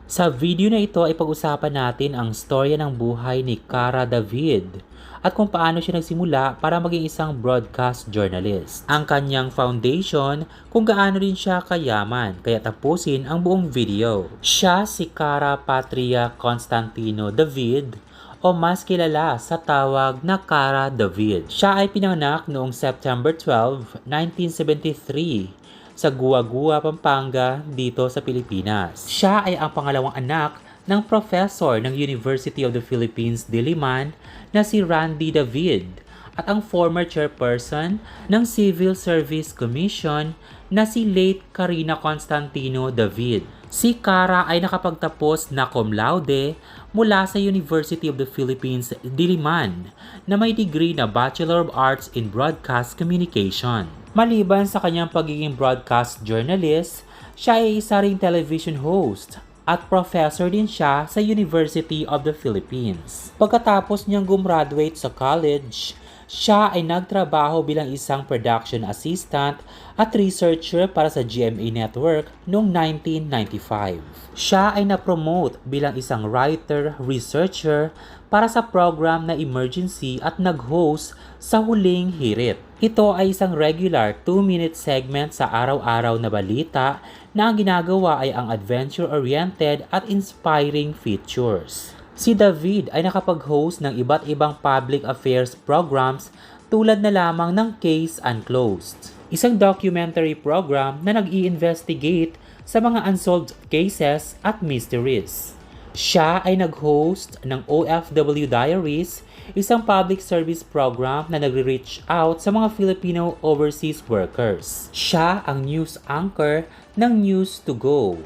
Sa video na ito ay pag-usapan natin ang storya ng buhay ni Cara David at kung paano siya nagsimula para maging isang broadcast journalist. Ang kanyang foundation, kung gaano rin siya kayaman, kaya tapusin ang buong video. Siya si Cara Patria Constantino David o mas kilala sa tawag na Cara David. Siya ay pinanganak noong September 12, 1973 sa Guagua, Pampanga dito sa Pilipinas. Siya ay ang pangalawang anak ng professor ng University of the Philippines, Diliman na si Randy David at ang former chairperson ng Civil Service Commission na si late Karina Constantino David. Si Cara ay nakapagtapos na cum laude mula sa University of the Philippines, Diliman na may degree na Bachelor of Arts in Broadcast Communication. Maliban sa kanyang pagiging broadcast journalist, siya ay isa ring television host at professor din siya sa University of the Philippines. Pagkatapos niyang gumraduate sa college, siya ay nagtrabaho bilang isang production assistant at researcher para sa GMA Network noong 1995. Siya ay na-promote bilang isang writer-researcher para sa program na Emergency at nag-host sa Huling Hirit. Ito ay isang regular 2-minute segment sa araw-araw na balita na ang ginagawa ay ang adventure-oriented at inspiring features. Si David ay nakapag-host ng iba't ibang public affairs programs tulad na lamang ng Case Unclosed, isang documentary program na nag-i-investigate sa mga unsolved cases at mysteries. Siya ay nag-host ng OFW Diaries, isang public service program na nagre-reach out sa mga Filipino overseas workers. Siya ang news anchor ng News to Go,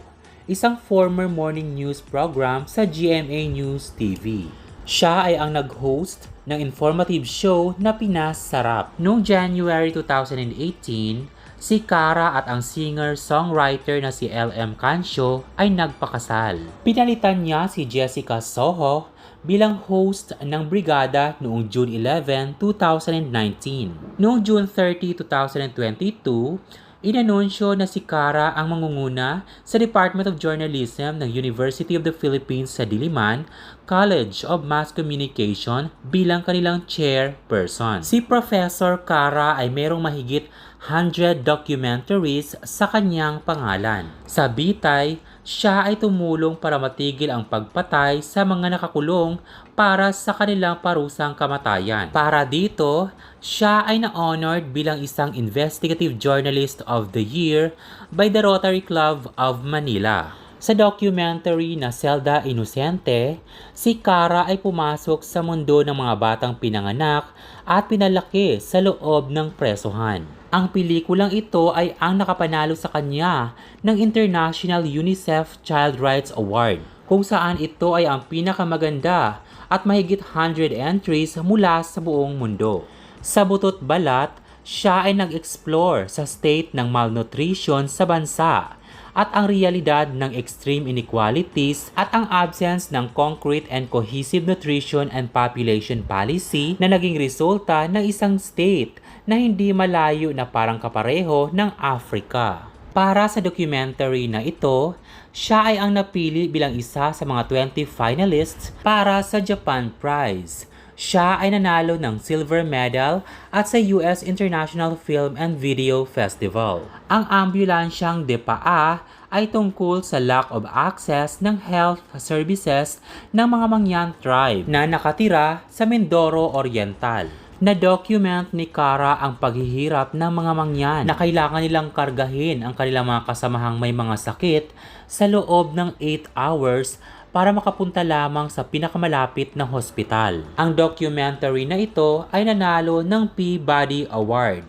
isang former morning news program sa GMA News TV. Siya ay ang nag-host ng informative show na Pinas Sarap. Noong January 2018, si Cara at ang singer-songwriter na si LM Cancio ay nagpakasal. Pinalitan niya si Jessica Soho bilang host ng Brigada noong June 11, 2019. Noong June 30, 2022, inanunsyo na si Cara ang mangunguna sa Department of Journalism ng University of the Philippines sa Diliman College of Mass Communication bilang kanilang chairperson. Si Professor Cara ay merong mahigit 100 documentaries sa kanyang pangalan. Sa Bitay, siya ay tumulong para matigil ang pagpatay sa mga nakakulong para sa kanilang parusang kamatayan. Para dito, siya ay na-honored bilang isang Investigative Journalist of the Year by the Rotary Club of Manila. Sa documentary na Celda Inocente, si Cara ay pumasok sa mundo ng mga batang pinanganak at pinalaki sa loob ng presuhan. Ang pelikulang ito ay ang nakapanalo sa kanya ng International UNICEF Child Rights Award, kung saan ito ay ang pinakamaganda at mahigit 100 entries mula sa buong mundo. Sa butot balat, siya ay nag-explore sa state ng malnutrition sa bansa at ang realidad ng extreme inequalities at ang absence ng concrete and cohesive nutrition and population policy na naging resulta ng isang state na hindi malayo na parang kapareho ng Africa. Para sa documentary na ito, siya ay ang napili bilang isa sa mga 20 finalists para sa Japan Prize. Siya ay nanalo ng silver medal at sa US International Film and Video Festival. Ang ambulansyang DEPA ay tungkol sa lack of access ng health services ng mga Mangyan tribe na nakatira sa Mindoro Oriental. Na-document ni Cara ang paghihirap ng mga Mangyan na kailangan nilang kargahin ang kanilang mga kasamahang may mga sakit sa loob ng 8 hours para makapunta lamang sa pinakamalapit na hospital. Ang documentary na ito ay nanalo ng Peabody Award.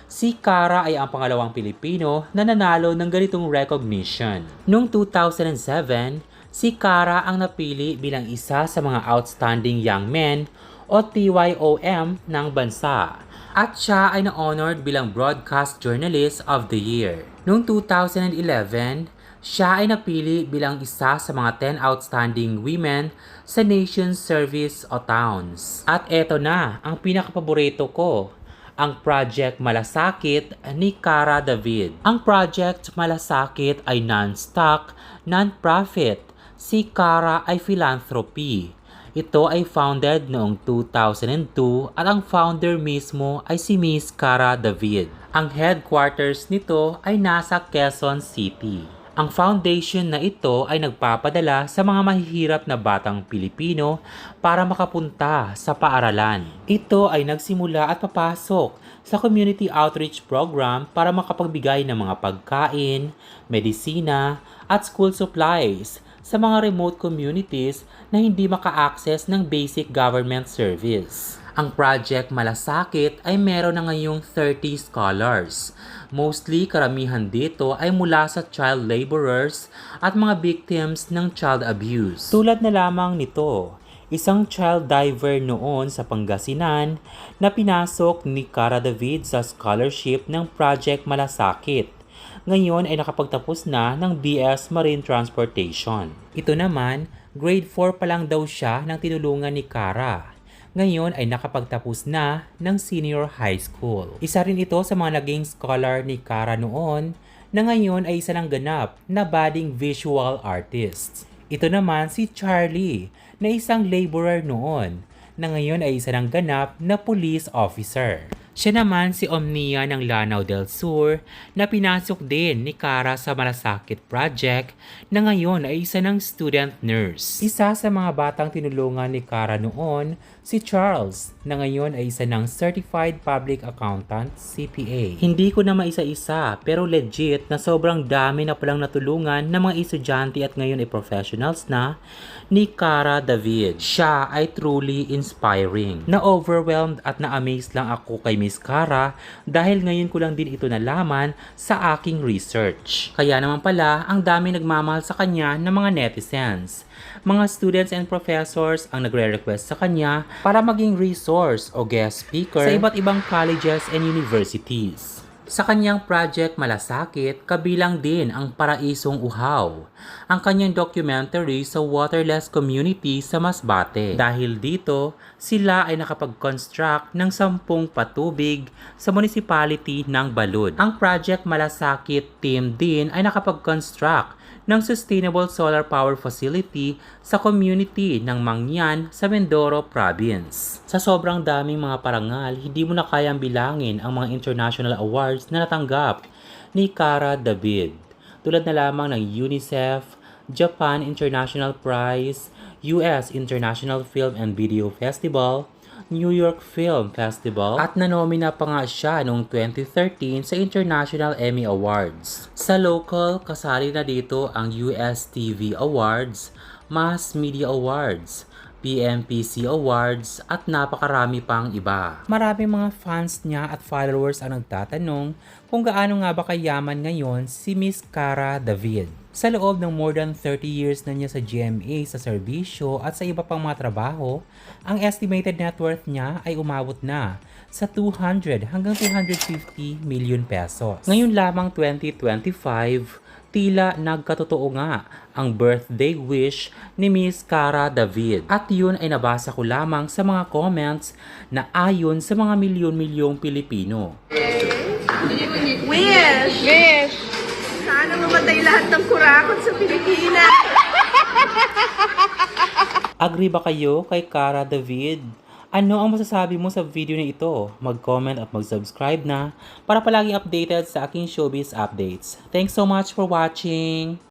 Si Cara ay ang pangalawang Pilipino na nanalo ng ganitong recognition. Noong 2007, si Cara ang napili bilang isa sa mga Outstanding Young Men o TYOM ng bansa. At siya ay na-honored bilang Broadcast Journalist of the Year. Noong 2011, siya ay napili bilang isa sa mga 10 outstanding women sa nation's service o towns. At eto na, ang pinakapaborito ko, ang Project Malasakit ni Cara David. Ang Project Malasakit ay non-stock, non-profit Si Cara ay philanthropy. Ito ay founded noong 2002 at ang founder mismo ay si Miss Cara David. Ang headquarters nito ay nasa Quezon City. Ang foundation na ito ay nagpapadala sa mga mahihirap na batang Pilipino para makapunta sa paaralan. Ito ay nagsimula at papasok sa community outreach program para makapagbigay ng mga pagkain, medisina at school supplies sa mga remote communities na hindi maka-access ng basic government service. Ang Project Malasakit ay meron na ngayong 30 scholars. Mostly karamihan dito ay mula sa child laborers at mga victims ng child abuse. Tulad na lamang nito, isang child diver noon sa Pangasinan na pinasok ni Cara David sa scholarship ng Project Malasakit. Ngayon ay nakapagtapos na ng BS Marine Transportation. Ito naman, grade 4 pa lang daw siya nang tinulungan ni Cara. Ngayon ay nakapagtapos na ng senior high school. Isa rin ito sa mga naging scholar ni Cara noon na ngayon ay isa ng ganap na budding visual artist. Ito naman si Charlie na isang laborer noon na ngayon ay isa ng ganap na police officer. Siya naman si Omnia ng Lanao del Sur na pinasok din ni Cara sa Malasakit Project na ngayon ay isa ng student nurse. Isa sa mga batang tinulungan ni Cara noon, si Charles na ngayon ay isa ng Certified Public Accountant CPA. Hindi ko na maisa-isa pero legit na sobrang dami na palang natulungan ng mga estudyante at ngayon ay professionals na ni Cara David. Siya ay truly inspiring. Na-overwhelmed at na-amaze lang ako kay Miss Cara dahil ngayon ko lang din ito nalaman sa aking research. Kaya naman pala ang dami nagmamahal sa kanya ng mga netizens. Mga students and professors ang nagre-request sa kanya para maging resource o guest speaker sa iba't ibang colleges and universities. Sa kanyang Project Malasakit, kabilang din ang Paraisong Uhaw, ang kanyang documentary sa waterless community sa Masbate. Dahil dito, sila ay nakapag-construct ng 10 patubig sa municipality ng Balud. Ang Project Malasakit team din ay nakapag-construct ng sustainable solar power facility sa community ng Mangyan sa Mindoro Province. Sa sobrang daming mga parangal, hindi mo na kayang bilangin ang mga international awards na natanggap ni Cara David. Tulad na lamang ng UNICEF, Japan International Prize, US International Film and Video Festival, New York Film Festival at nanomina pa nga siya noong 2013 sa International Emmy Awards. Sa local, kasali na dito ang US TV Awards, Mass Media Awards, PMPC Awards at napakarami pang iba. Maraming mga fans niya at followers ang nagtatanong kung gaano nga ba kayaman ngayon si Miss Cara David. Sa loob ng more than 30 years na niya sa GMA sa serbisyo at sa iba pang mga trabaho, ang estimated net worth niya ay umabot na sa 200 hanggang 250 million pesos. Ngayon lamang 2025, tila nagkatotoo nga ang birthday wish ni Miss Cara David. At yun ay nabasa ko lamang sa mga comments na ayon sa mga milyon-milyong Pilipino. Wish! Wish! Sana mamatay lahat ng kurakot sa Pilipinas! Agree ba kayo kay Cara David? Ano ang masasabi mo sa video na ito? Mag-comment at mag-subscribe na para palagi updated sa aking showbiz updates. Thanks so much for watching!